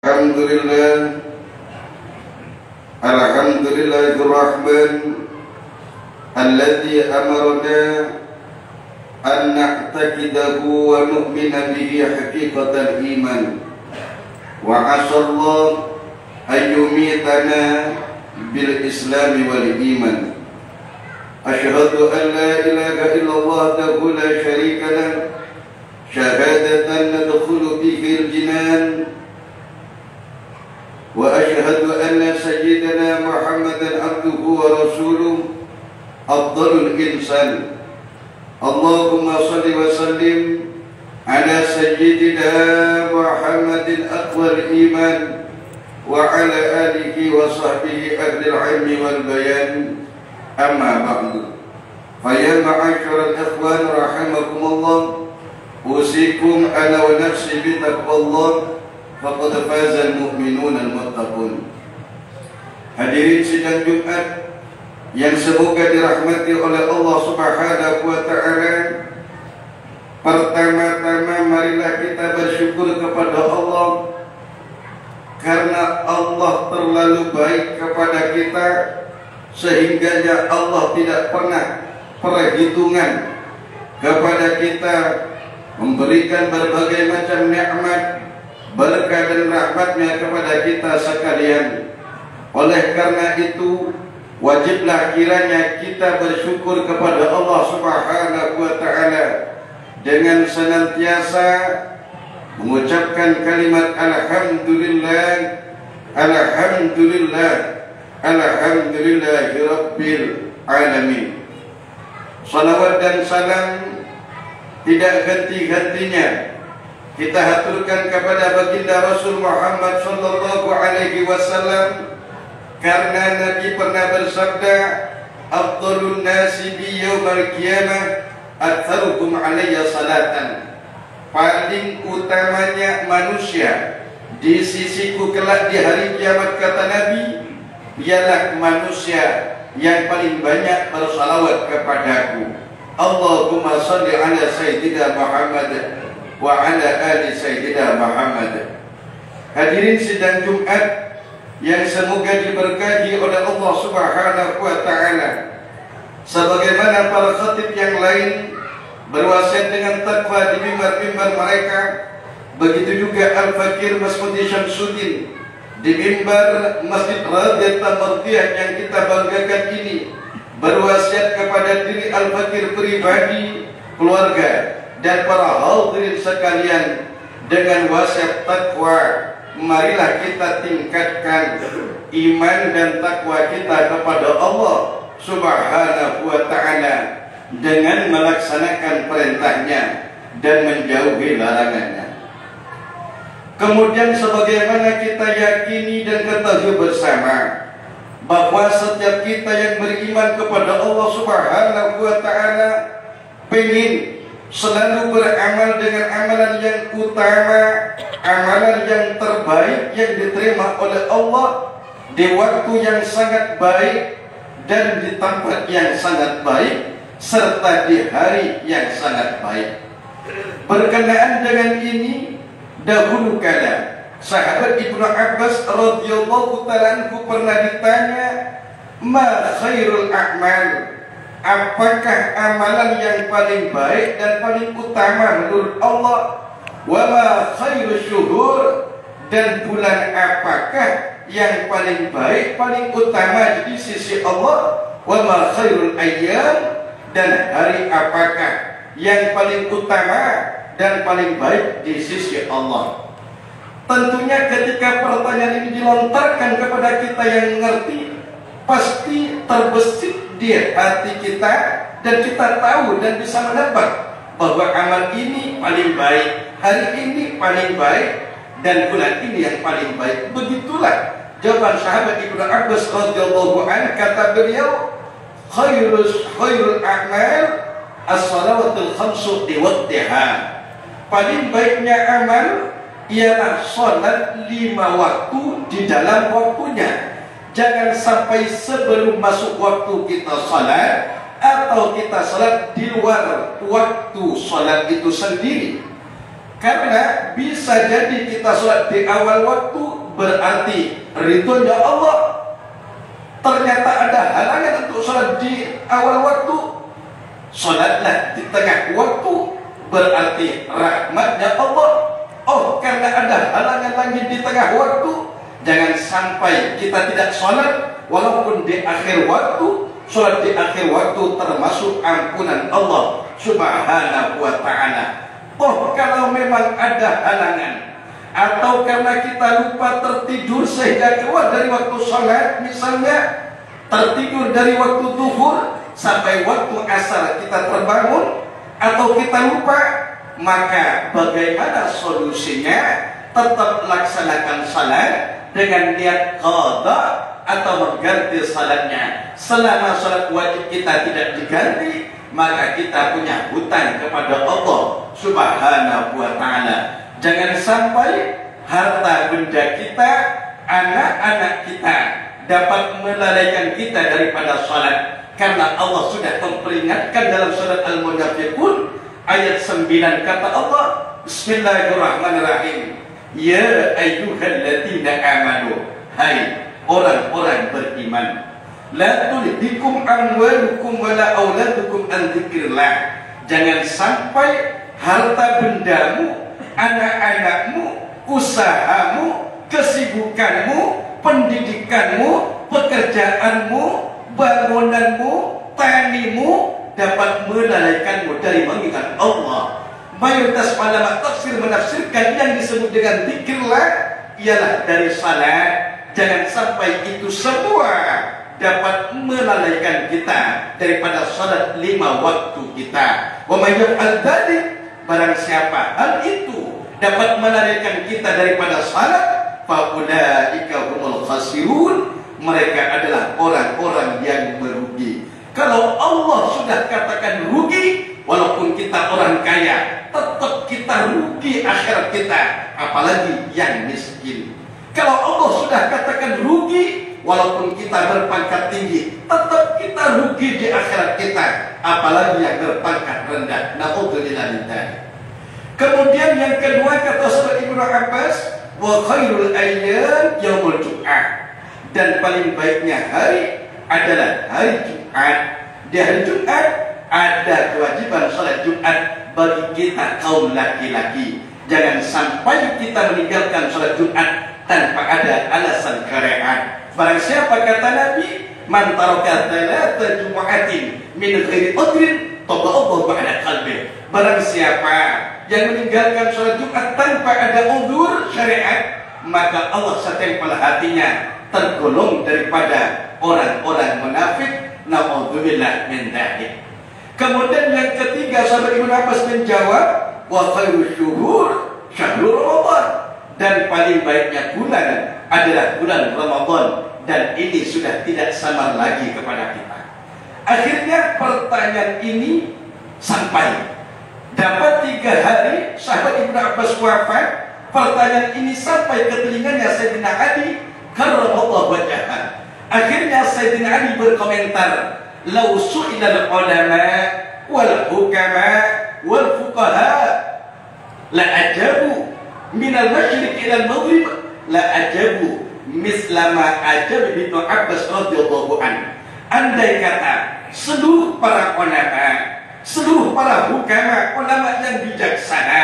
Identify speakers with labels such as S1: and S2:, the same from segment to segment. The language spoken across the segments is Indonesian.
S1: Alhamdulillah, Alhamdulillahirrahman alladzi amarna an na'taqidahu wa nu'mina bihi haqiqatal iman wa asallahu ayyumitana bil islami wal iman. Asyhadu an la ilaha illallah wahdahu la syarika lah syahadatan nadkhulu bihi al-jinan wa asyhadu anna sayyidana Muhammadan abduhu wa rasuluh afdalul insan. Allahumma salli wa sallim ala sayyidina Muhammadin aqwal iman wa ala alihi wa sahbihi ahli al-ilmi wal bayan. Amma ba'du, faya ma'asyiral ikhwan rahimakumullah, usikum ana wa nafsi bi taqwallah, faqad fazal mu'minun al-muttaqun. Hadirin sidang Jumat yang semoga dirahmati oleh Allah Subhanahu wa ta'ala, pertama-tama marilah kita bersyukur kepada Allah karena Allah terlalu baik kepada kita, sehingganya Allah tidak pernah perhitungan kepada kita, memberikan berbagai macam nikmat, berkah dan rahmatnya kepada kita sekalian. Oleh karena itu, wajiblah kiranya kita bersyukur kepada Allah Subhanahu wa ta'ala dengan senantiasa mengucapkan kalimat Alhamdulillah, Alhamdulillah, Alhamdulillahi Rabbil Alamin. Salawat dan salam tidak ganti-gantinya kita haturkan kepada baginda Rasul Muhammad sallallahu alaihi wasallam, karena Nabi pernah bersabda, afdhalun nasi bi yaumil qiyamah aktsaruhum alayya salatan. Paling utamanya manusia di sisiku kelak di hari kiamat, kata Nabi, ialah manusia yang paling banyak bersalawat kepadaku. Allahumma salli ala sayyidina Muhammad wa ala ali sayyidina Muhammad. Hadirin sidang Jumat yang semoga diberkahi oleh Allah Subhanahu wa ta'ala, sebagaimana para khatib yang lain berwasiat dengan takwa di mimbar-mimbar mereka, begitu juga Al-Fakir Masmudi Syamsuddin di mimbar Masjid Radiyat Tamardiyah yang kita banggakan ini berwasiat kepada diri Al-Fakir pribadi, keluarga dan para hadirin sekalian dengan wasiat takwa. Marilah kita tingkatkan iman dan takwa kita kepada Allah Subhanahu wa ta'ala dengan melaksanakan perintahnya dan menjauhi larangannya. Kemudian sebagaimana kita yakini dan ketahui bersama bahwa setiap kita yang beriman kepada Allah Subhanahu wa ta'ala pengen selalu beramal dengan amalan yang utama, amalan yang terbaik yang diterima oleh Allah di waktu yang sangat baik dan di tempat yang sangat baik serta di hari yang sangat baik. Berkenaan dengan ini, dahulu kala sahabat Ibnu Abbas radhiyallahu ta'ala anhu pernah ditanya, ma khairul a'mal, apakah amalan yang paling baik dan paling utama menurut Allah, wa ma khairul syuhur, dan bulan apakah yang paling baik paling utama di sisi Allah, wa ma khairul ayyam, dan hari apakah yang paling utama dan paling baik di sisi Allah. Tentunya ketika pertanyaan ini dilontarkan kepada kita yang mengerti, pasti terbesit di hati kita dan kita tahu dan bisa menebak bahwa amal ini paling baik, hari ini paling baik, dan bulan ini yang paling baik. Begitulah jawaban sahabat Ibnu Abbas radhiyallahu anhu. Kata beliau, khairul a'mal as-salawatul khamsu di waqtiha. Paling baiknya amal ialah salat 5 waktu di dalam waktunya. Jangan sampai sebelum masuk waktu kita salat, atau kita salat di luar waktu salat itu sendiri. Karena bisa jadi kita sholat di awal waktu berarti ridhonya Allah. Ternyata ada halangan untuk sholat di awal waktu, sholatlah di tengah waktu berarti rahmatnya Allah. Oh, karena ada halangan lagi di tengah waktu, jangan sampai kita tidak sholat walaupun di akhir waktu. Sholat di akhir waktu termasuk ampunan Allah Subhanahu wa ta'ala. Oh, kalau memang ada halangan, atau karena kita lupa tertidur sehingga keluar dari waktu sholat, misalnya tertidur dari waktu zuhur sampai waktu asar kita terbangun, atau kita lupa, maka bagaimana solusinya? Tetap laksanakan salat dengan niat qada atau mengganti salatnya. Selama salat wajib kita tidak diganti, maka kita punya hutang kepada Allah Subhanahu wa ta'ala. Jangan sampai harta benda kita, anak-anak kita dapat melalaikan kita daripada salat. Karena Allah sudah memperingatkan dalam surat Al-Munafiqun ayat 9, kata Allah, Bismillahirrahmanirrahim, Ya ayyuhalladzina amanu, hai orang-orang beriman, la tulhikum amwalukum wala auladukum an dzikrillah. Jangan sampai harta bendamu, anak-anakmu, usahamu, kesibukanmu, pendidikanmu, pekerjaanmu, bangunanmu, tanimu dapat melalaikanmu dari mengingat Allah. Mayoritas ulama tafsir menafsirkan yang disebut dengan zikirlah ialah dari salat. Jangan sampai itu semua dapat melalaikan kita daripada salat 5 waktu kita. Wa may yaf'al dzalik, barang siapa hal itu dapat melalaikan kita daripada salat, fa ulaika humul khasirun, mereka adalah orang-orang yang merugi. Kalau Allah sudah katakan rugi, walaupun kita orang kaya, tetap kita rugi akhirat kita, apalagi yang miskin. Kalau Allah sudah katakan rugi, walaupun kita berpangkat tinggi, tetap kita rugi di akhirat kita, apalagi yang berpangkat rendah. Na'udzubillah min dzalik. Kemudian yang kedua kata sahabat Ibnu Abbas, wa khairul ayyam yaumul jum'ah, dan paling baiknya hari adalah hari Jumat. Di hari Jumat ada kewajiban salat Jumat bagi kita kaum laki-laki. Jangan sampai kita meninggalkan salat Jumat tanpa ada alasan syariat. Barang siapa, kata Nabi, man taraka thalatha jumu'atin min ghairi udhrin taballahu ba'da qalbi. Barang siapa yang meninggalkan salat Jumat tanpa ada udzur syariat, maka Allah setempel hatinya tergolong daripada orang-orang munafik. Na'udzubillah min dzalik. Kemudian yang ketiga sahabat Ibnu Abbas menjawab, wa khairu syuhur syahrul Ramadan, dan paling baiknya bulan adalah bulan Ramadan, dan ini sudah tidak samar lagi kepada kita. Akhirnya pertanyaan ini sampai dapat 3 hari sahabat Ibnu Abbas wafat, pertanyaan ini sampai ke telinganya Sayyidina Ali karramallahu wajhahu. Akhirnya Sayyidina Ali berkomentar, "Lau su'ilal ulama wal hukama wal fuqaha la ajabu min al-masyriq ila al-maghrib la ajabu mislama ajab Ibnu Abbas radhiyallahu anhu." Andai kata seluruh para ulama, seluruh para hukama, ulama yang bijaksana,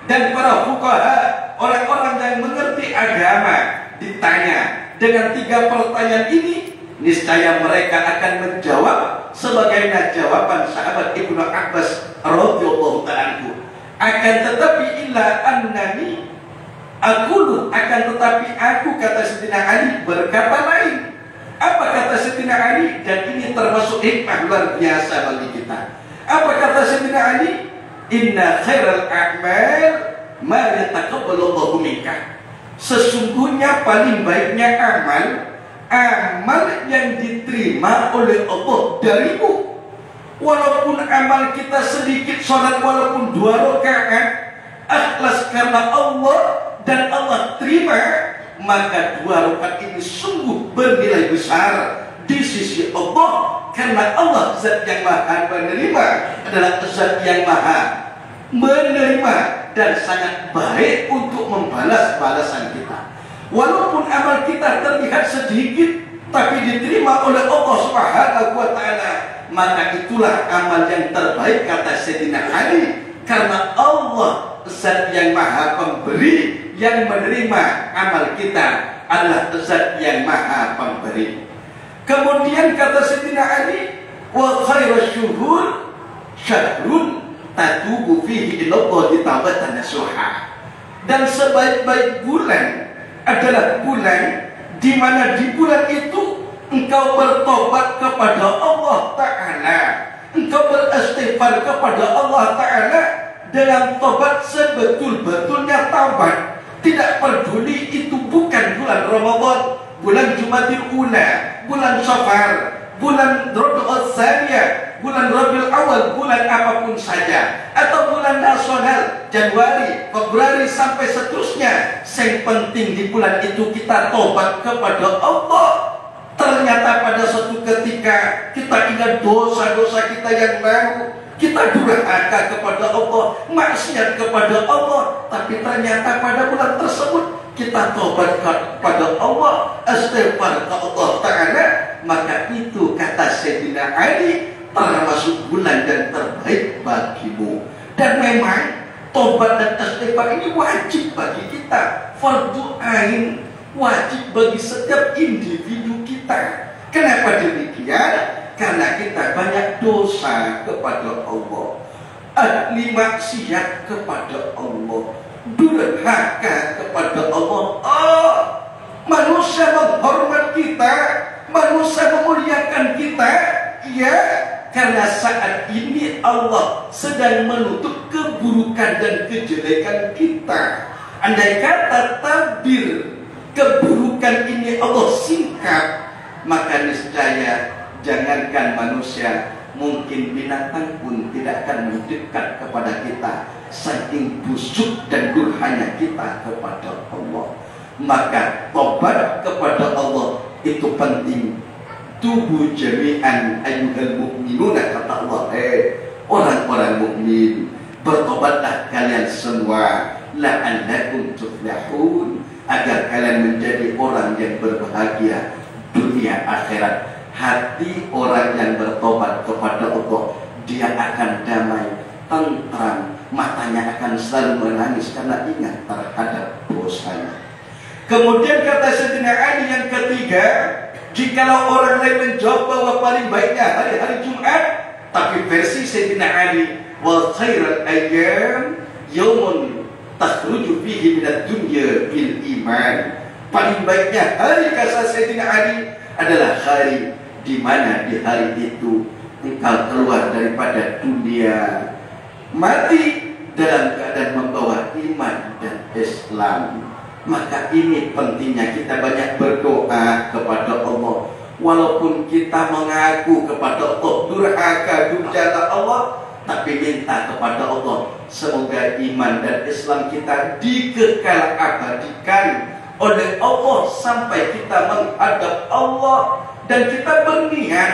S1: dan para fuqaha, orang-orang yang mengerti agama, ditanya dengan 3 pertanyaan ini, niscaya mereka akan menjawab sebagaimana jawaban sahabat Ibnu Abbas radhiyallahu ta'ala. Akan tetapi illa annani aqulu, akan tetapi aku, kata Sayyidina Ali, berkata lain. Apa kata Sayyidina Ali? Dan ini termasuk hikmah luar biasa bagi kita. Apa kata Sayyidina Ali? Inna khairal a'mal ma yataqabbalu Allahu minka. Sesungguhnya paling baiknya amal yang diterima oleh Allah darimu. Walaupun amal kita sedikit, sholat walaupun 2 rakaat, ikhlas karena Allah dan Allah terima, maka 2 rakaat ini sungguh bernilai besar di sisi Allah. Karena Allah zat yang maha menerima adalah zat yang maha menerima. dan sangat baik untuk membalas balasan kita. Walaupun amal kita terlihat sedikit, tapi diterima oleh Allah Subhanahu wa Ta'ala, maka itulah amal yang terbaik, kata Sayyidina Ali, karena Allah Zat yang Maha Pemberi, yang menerima amal kita adalah Zat yang Maha Pemberi. Kemudian kata Sayyidina Ali, wa khairu syuhur syahrun tatubu fihi ilallahi taubatan nasuha. Dan sebaik-baik bulan adalah bulan di mana di bulan itu engkau bertobat kepada Allah Ta'ala, engkau beristighfar kepada Allah Ta'ala dengan tobat sebetul-betulnya taubat. Tidak peduli itu bukan bulan Ramadan, bulan Jumadil Ula, bulan Safar, bulan Rabiul Tsaniyah, bulan Rabiul Awal, bulan apapun saja, atau bulan nasional Januari, Februari sampai seterusnya. Yang penting di bulan itu kita tobat kepada Allah. Ternyata pada suatu ketika kita ingat dosa-dosa kita yang baru, kita durhaka kepada Allah, maksiat kepada Allah, tapi ternyata pada bulan tersebut kita tobat kepada Allah, istighfar ke Allah Ta'ala, maka itu kata Sayyidina Ali termasuk bulan yang terbaik bagimu. Dan memang tobat dan istighfar ini wajib bagi kita, fardu ain, wajib bagi setiap individu kita. Kenapa demikian? Karena kita banyak dosa kepada Allah, ahli maksiat kepada Allah, durhaka kepada Allah. Manusia menghormat kita, manusia memuliakan kita, ya, karena saat ini Allah sedang menutup keburukan dan kejelekan kita. Andai kata tabir keburukan ini Allah singkap, maka niscaya jangankan manusia, mungkin binatang pun tidak akan mendekat kepada kita, saking busuk dan durhanya kita kepada Allah. Maka tobat kepada Allah itu penting. Tubu jami'an ayyuhal mu'minuna, kata Allah, orang-orang mukmin, bertobatlah kalian semua, la'allakum tuflihun, agar kalian menjadi orang yang berbahagia dunia akhirat. Hati orang yang bertobat kepada Allah, dia akan damai, tentram, matanya akan selalu menangis karena ingat terhadap dosanya. Kemudian kata Sayyidina Ali yang ketiga, jikalau orang lain menjawab bahwa paling baiknya hari-hari Jumat, tapi versi Sayyidina Ali, wal khairal ayyam yaumun takhruju fihi minad dunya bil iman. Paling baiknya hari, kata Sayyidina Ali, adalah hari di mana di hari itu engkau keluar daripada dunia mati dalam keadaan membawa iman dan Islam. Maka ini pentingnya kita banyak berdoa kepada Allah. Walaupun kita mengaku kepada Allah, durhaka, durjana Allah, tapi minta kepada Allah, semoga iman dan Islam kita dikekal abadikan oleh Allah sampai kita menghadap Allah. Dan kita berniat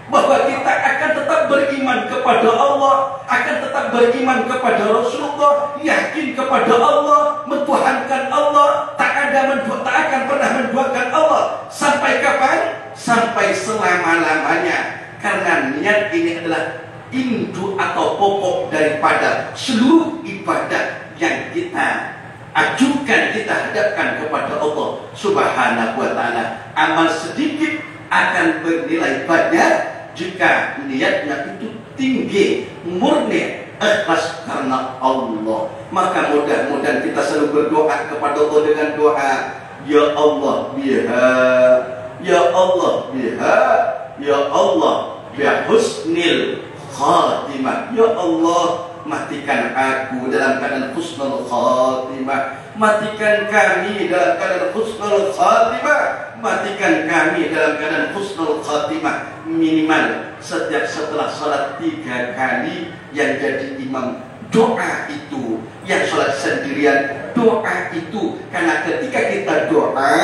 S1: bahwa kita akan tetap beriman kepada Allah, akan tetap beriman kepada Rasulullah, yakin kepada Allah, mentuhankan Allah, tak akan pernah menduakan Allah. Sampai kapan? Sampai selama-lamanya. Karena niat ini adalah indu atau pokok daripada seluruh ibadah yang kita ajukan, kita hadapkan kepada Allah Subhanahu wa Ta'ala. Amal sedikit akan bernilai banyak jika niatnya itu tinggi, murni, ikhlas karena Allah. Maka mudah-mudahan kita selalu berdoa kepada Allah dengan doa, ya Allah biha, ya Allah biha, ya Allah biha husnil khatimah. Ya Allah, matikan aku dalam keadaan husnul khatimah, matikan kami dalam keadaan husnul khatimah, matikan kami dalam keadaan husnul khatimah. Minimal setiap setelah sholat 3 kali, yang jadi imam doa itu, yang sholat sendirian doa itu. Karena ketika kita doa,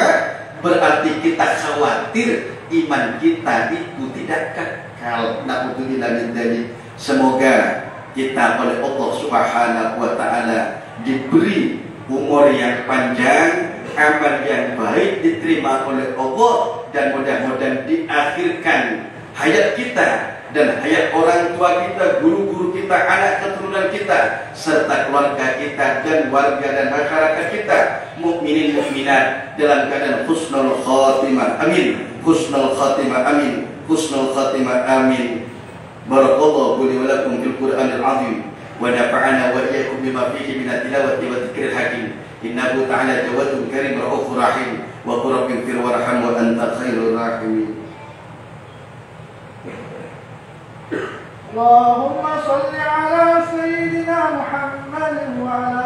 S1: berarti kita khawatir iman kita itu tidak kekal. Na'udzubillah min dzalik. Semoga kita oleh Allah Subhanahu wa Ta'ala diberi umur yang panjang, amal yang baik diterima oleh Allah, dan mudah-mudahan diakhirkan hayat kita dan hayat orang tua kita, guru-guru kita, anak keturunan kita, serta keluarga kita dan warga dan masyarakat kita, mukminin mukminat dalam keadaan husnul khatimah. Amin. Husnul khatimah. Amin. Husnul khatimah. Amin. Barakallahu li wa lakum fil Qur'anil azim wa nafa'ana wa iyyakum bima fihi min at-tilawati wa dzikril hakim. Innahu ta'ala jawadun karim raufur rahim wa qur rabbi fir warham wa anta khairur rahimin.
S2: اللهم صل على سيدنا محمد وعلى